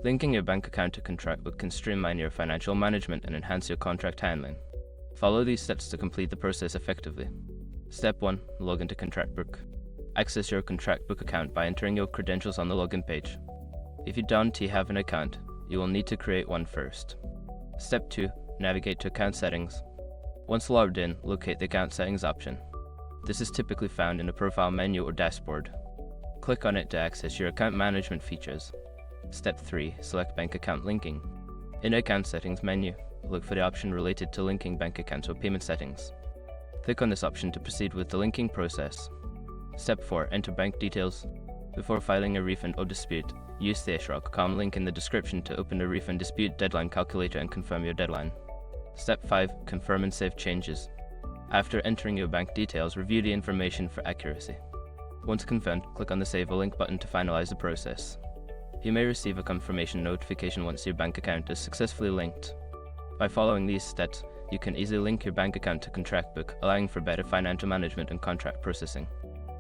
Linking your bank account to Contractbook can streamline your financial management and enhance your contract handling. Follow these steps to complete the process effectively. Step 1. Log into Contractbook. Access your Contractbook account by entering your credentials on the login page. If you don't have an account, you will need to create one first. Step 2. Navigate to Account Settings. Once logged in, locate the Account Settings option. This is typically found in the Profile menu or dashboard. Click on it to access your account management features. Step 3. Select Bank Account Linking. In the Account Settings menu, look for the option related to linking bank accounts or payment settings. Click on this option to proceed with the linking process. Step 4. Enter bank details. Before filing a refund or dispute, use the issrock.com link in the description to open the refund dispute deadline calculator and confirm your deadline. Step 5. Confirm and save changes. After entering your bank details, review the information for accuracy. Once confirmed, click on the Save a Link button to finalize the process. You may receive a confirmation notification once your bank account is successfully linked. By following these steps, you can easily link your bank account to Contractbook, allowing for better financial management and contract processing.